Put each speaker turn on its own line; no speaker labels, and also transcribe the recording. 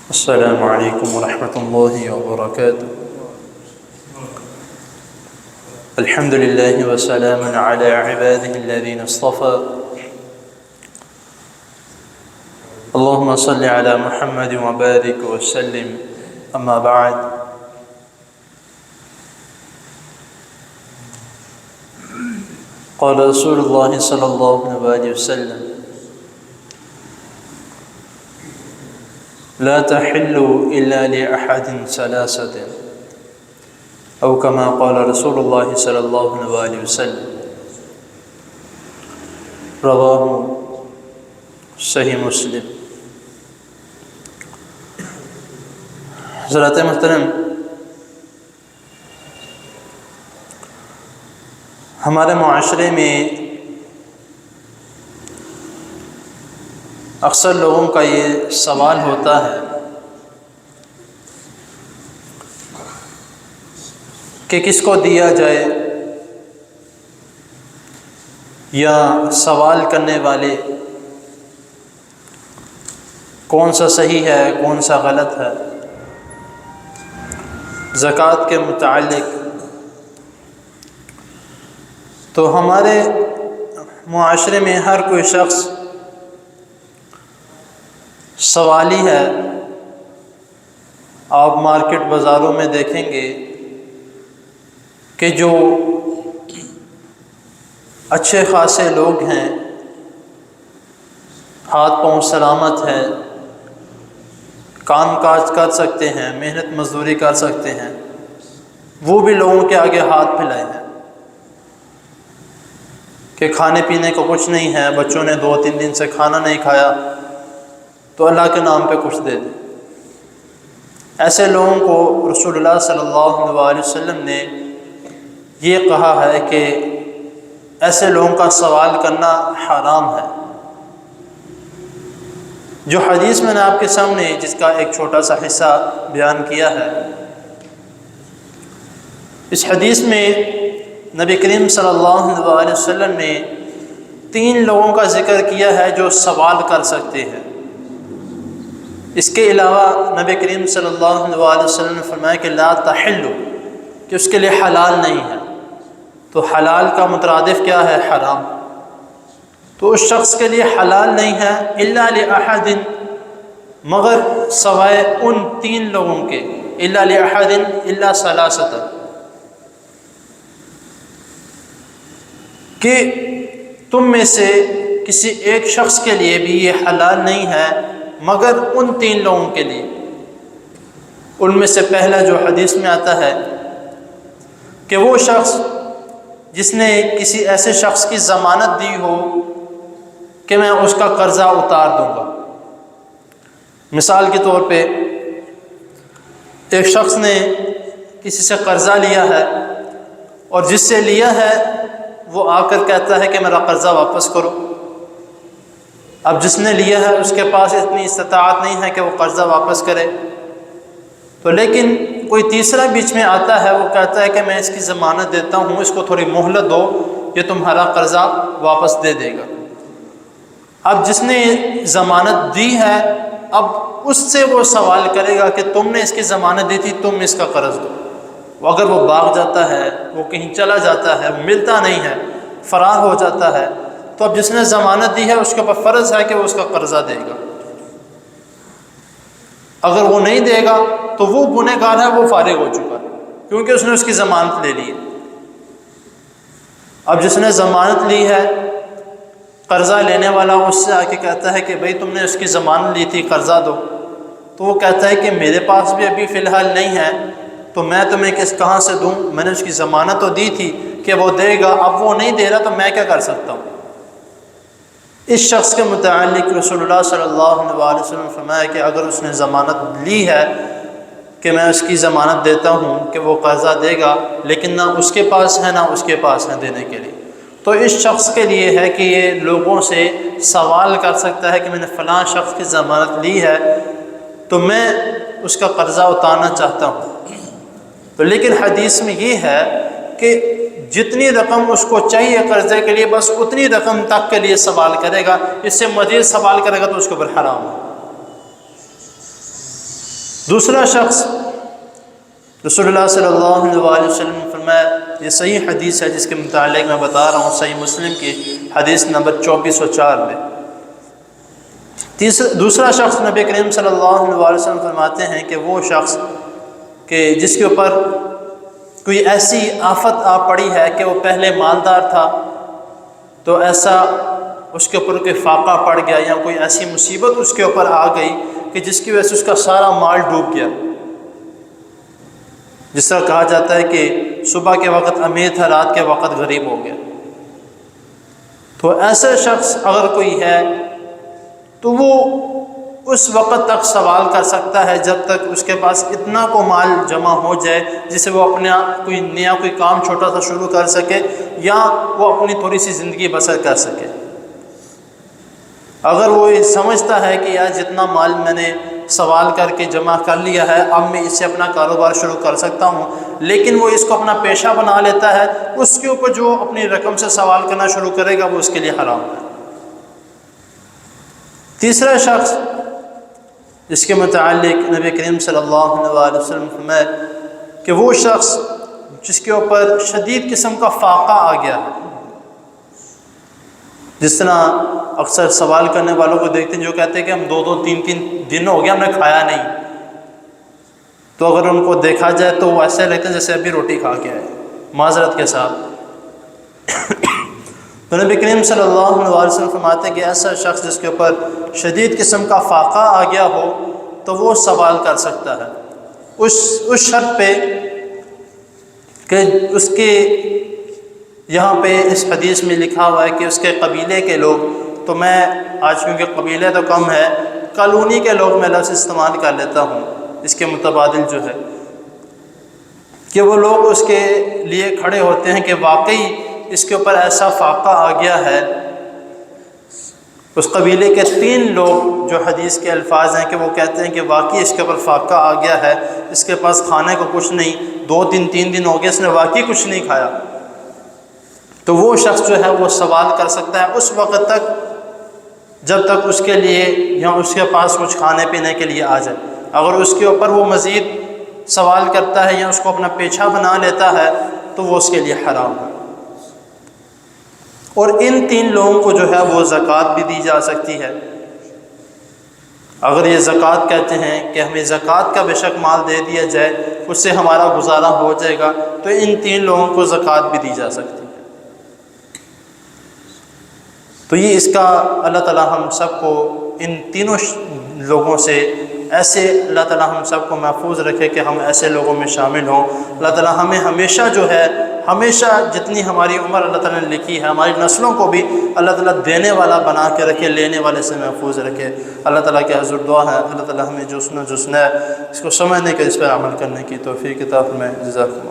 السلام علیکم ورحمۃ اللہ وبرکاتہ۔ الحمد للہ وسلام علی عباده الذین اصطفى۔ اللهم صل علی محمد وبارک وسلم، اما بعد۔ قال رسول اللہ صلی اللہ علیہ وسلم: لا تحل الا لأحد ثلاثة، او كما قال رسول اللہ صلی اللہ علیہ وسلم۔ رواہ صحیح مسلم۔ حضرات محترم، ہمارے معاشرے میں اکثر لوگوں کا یہ سوال ہوتا ہے کہ کس کو دیا جائے، یا سوال کرنے والے کون سا صحیح ہے کون سا غلط ہے۔ زکوٰۃ کے متعلق تو ہمارے معاشرے میں ہر کوئی شخص سوالی ہے۔ آپ مارکیٹ بازاروں میں دیکھیں گے کہ جو اچھے خاصے لوگ ہیں، ہاتھ پاؤں سلامت ہے، کام کاج کر سکتے ہیں، محنت مزدوری کر سکتے ہیں، وہ بھی لوگوں کے آگے ہاتھ پھیلائے ہیں کہ کھانے پینے کو کچھ نہیں ہے، بچوں نے 2-3 دن سے کھانا نہیں کھایا، تو اللہ کے نام پہ کچھ دے دیں۔ ایسے لوگوں کو رسول اللہ صلی اللہ علیہ وسلم نے یہ کہا ہے کہ ایسے لوگوں کا سوال کرنا حرام ہے۔ جو حدیث میں نے آپ کے سامنے جس کا ایک چھوٹا سا حصہ بیان کیا ہے، اس حدیث میں نبی کریم صلی اللہ علیہ وسلم نے 3 لوگوں کا ذکر کیا ہے جو سوال کر سکتے ہیں۔ اس کے علاوہ نبی کریم صلی اللہ علیہ وسلم نے فرمایا کہ لا تحل، کہ اس کے لیے حلال نہیں ہے۔ تو حلال کا مترادف کیا ہے؟ حرام۔ تو اس شخص کے لیے حلال نہیں ہے الا لأحد، مگر سوائے ان 3 لوگوں کے، الا لأحد الا ثلاثة، کہ تم میں سے کسی ایک شخص کے لیے بھی یہ حلال نہیں ہے مگر ان 3 لوگوں کے لیے۔ ان میں سے پہلا جو حدیث میں آتا ہے کہ وہ شخص جس نے کسی ایسے شخص کی ضمانت دی ہو کہ میں اس کا قرضہ اتار دوں گا۔ مثال کے طور پہ ایک شخص نے کسی سے قرضہ لیا ہے، اور جس سے لیا ہے وہ آ کر کہتا ہے کہ میرا قرضہ واپس کرو۔ اب جس نے لیا ہے اس کے پاس اتنی استطاعت نہیں ہے کہ وہ قرضہ واپس کرے، تو لیکن کوئی تیسرا بیچ میں آتا ہے، وہ کہتا ہے کہ میں اس کی ضمانت دیتا ہوں، اس کو تھوڑی مہلت دو، یہ تمہارا قرضہ واپس دے دے گا۔ اب جس نے ضمانت دی ہے، اب اس سے وہ سوال کرے گا کہ تم نے اس کی ضمانت دی تھی، تم اس کا قرض دو۔ اگر وہ بھاگ جاتا ہے، وہ کہیں چلا جاتا ہے، ملتا نہیں ہے، فرار ہو جاتا ہے، تو اب جس نے ضمانت دی ہے اس کے اوپر فرض ہے کہ وہ اس کا قرضہ دے گا۔ اگر وہ نہیں دے گا تو وہ گنہگار ہے، وہ فارغ ہو چکا ہے، کیونکہ اس نے اس کی ضمانت لے لی ہے۔ اب جس نے ضمانت لی ہے، قرضہ لینے والا اس سے آ کے کہتا ہے کہ بھئی تم نے اس کی ضمانت لی تھی، قرضہ دو، تو وہ کہتا ہے کہ میرے پاس بھی ابھی فی الحال نہیں ہے، تو میں تمہیں کہاں سے دوں؟ میں نے اس کی ضمانت تو دی تھی کہ وہ دے گا، اب وہ نہیں دے رہا تو میں کیا کر سکتا ہوں؟ اس شخص کے متعلق رسول اللہ صلی اللہ علیہ وسلم نے فرمایا کہ اگر اس نے ضمانت لی ہے کہ میں اس کی ضمانت دیتا ہوں کہ وہ قرضہ دے گا، لیکن نہ اس کے پاس ہے نہ اس کے پاس ہے دینے کے لیے، تو اس شخص کے لیے ہے کہ یہ لوگوں سے سوال کر سکتا ہے کہ میں نے فلاں شخص کی ضمانت لی ہے تو میں اس کا قرضہ اتارنا چاہتا ہوں۔ تو لیکن حدیث میں یہ ہے کہ جتنی رقم اس کو چاہیے قرضے کے لیے بس اتنی رقم تک کے لیے سوال کرے گا، اس سے مزید سوال کرے گا تو اس کے اوپر حرام ہے۔ دوسرا شخص، رسول اللہ صلی اللہ علیہ وسلم نے فرمایا، یہ صحیح حدیث ہے جس کے متعلق میں بتا رہا ہوں، صحیح مسلم کی حدیث نمبر 2404 میں۔ دوسرا شخص نبی کریم صلی اللہ علیہ وسلم فرماتے ہیں کہ وہ شخص کہ جس کے اوپر کوئی ایسی آفت آ پڑی ہے کہ وہ پہلے مالدار تھا، تو ایسا اس کے اوپر کوئی فاقہ پڑ گیا یا کوئی ایسی مصیبت اس کے اوپر آ گئی کہ جس کی وجہ سے اس کا سارا مال ڈوب گیا۔ جس طرح کہا جاتا ہے کہ صبح کے وقت امیر تھا، رات کے وقت غریب ہو گیا۔ تو ایسا شخص اگر کوئی ہے تو وہ اس وقت تک سوال کر سکتا ہے جب تک اس کے پاس اتنا کو مال جمع ہو جائے جس سے وہ اپنا کوئی کام چھوٹا سا شروع کر سکے یا وہ اپنی تھوڑی سی زندگی بسر کر سکے۔ اگر وہ یہ سمجھتا ہے کہ یار جتنا مال میں نے سوال کر کے جمع کر لیا ہے، اب میں اس سے اپنا کاروبار شروع کر سکتا ہوں، لیکن وہ اس کو اپنا پیشہ بنا لیتا ہے، اس کے اوپر جو اپنی رقم سے سوال کرنا شروع کرے گا وہ اس کے لیے حرام ہے۔ تیسرا شخص جس کے متعلق نبی کریم صلی اللہ علیہ وسلم فرمائے کہ وہ شخص جس کے اوپر شدید قسم کا فاقہ آ گیا ہے، جس طرح اکثر سوال کرنے والوں کو دیکھتے ہیں جو کہتے ہیں کہ ہم 2 3 دن ہو گیا ہم نے کھایا نہیں، تو اگر ان کو دیکھا جائے تو وہ ایسے لگتے ہیں جیسے ابھی روٹی کھا کے آئے، معذرت کے ساتھ۔ تو نبی کریم صلی اللہ علیہ وسلم فرماتے ہیں کہ ایسا شخص جس کے اوپر شدید قسم کا فاقہ آ گیا ہو تو وہ سوال کر سکتا ہے اس شرط پہ کہ اس کے یہاں پہ اس حدیث میں لکھا ہوا ہے کہ اس کے قبیلے کے لوگ، تو میں آج کیونکہ قبیلے تو کم ہے، کالونی کے لوگ میں لفظ استعمال کر لیتا ہوں اس کے متبادل جو ہے، کہ وہ لوگ اس کے لیے کھڑے ہوتے ہیں کہ واقعی اس کے اوپر ایسا فاقہ آ گیا ہے۔ اس قبیلے کے 3 لوگ جو حدیث کے الفاظ ہیں کہ وہ کہتے ہیں کہ واقعی اس کے اوپر فاقہ آ گیا ہے، اس کے پاس کھانے کو کچھ نہیں، 2 دن 3 دن ہو گئے اس نے واقعی کچھ نہیں کھایا، تو وہ شخص جو ہے وہ سوال کر سکتا ہے اس وقت تک جب تک اس کے لیے یا اس کے پاس کچھ کھانے پینے کے لیے آ جائے۔ اگر اس کے اوپر وہ مزید سوال کرتا ہے یا اس کو اپنا پیچھا بنا لیتا ہے تو وہ اس کے لیے حرام ہے۔ اور ان 3 لوگوں کو جو ہے وہ زکوٰۃ بھی دی جا سکتی ہے۔ اگر یہ زکوٰۃ کہتے ہیں کہ ہمیں زکوٰۃ کا بے شک مال دے دیا جائے اس سے ہمارا گزارا ہو جائے گا، تو ان 3 لوگوں کو زکوٰۃ بھی دی جا سکتی ہے۔ تو یہ اس کا اللہ تعالیٰ ہم سب کو ان تینوں لوگوں سے ایسے اللہ تعالیٰ ہم سب کو محفوظ رکھے کہ ہم ایسے لوگوں میں شامل ہوں۔ اللہ تعالیٰ ہمیں ہمیشہ جو ہے ہمیشہ جتنی ہماری عمر اللہ تعالیٰ نے لکھی ہے ہماری نسلوں کو بھی اللہ تعالیٰ دینے والا بنا کے رکھے، لینے والے سے محفوظ رکھے۔ اللہ تعالیٰ کے حضور دعا ہے اللہ تعالیٰ ہمیں جو سنا ہے اس کو سمجھنے کے، اس پر عمل کرنے کی توفیق عطا فرمائے۔ جزاکم اللہ۔